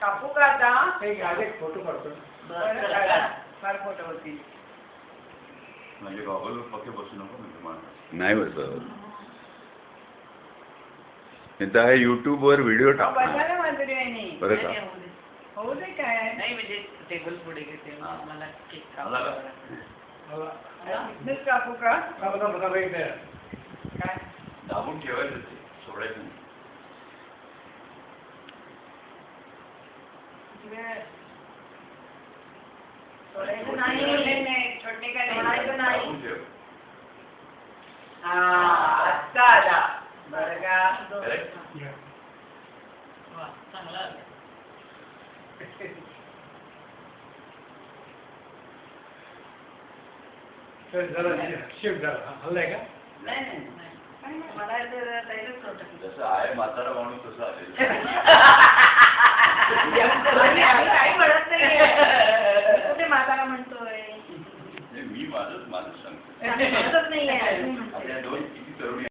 कापू का आता फोटो काढतो फार फोटो होती म्हणजे गॉगल पक्के बसू नको म्हणजे माणूस नाही बसत. आता YouTube वर व्हिडिओ टाकतो बसायला माधुरी आहे बरं का? होऊ दे काय नाही म्हणजे टेबल पुढे घेते मला केक मला का? इथेच कापू का काय दाबून ठेवायचं ते सोडायचं नाही. सोडायचं नाही छोटे काय सोडायचं नाही दाबून ठेव. हा आत्ता आला बरं का Correct? चांगला शिफ्ट झाला हल्लाय का नाही नाही मला तर त्याच्याच होतं जसं आहे म्हातारा माणूस तसं आलेलं. काही म्हणत नाही कुठे म्हातारा म्हणतोय मी माझंच सांगतो. म्हणतच नाहीये आपल्या दोन किती तरुणी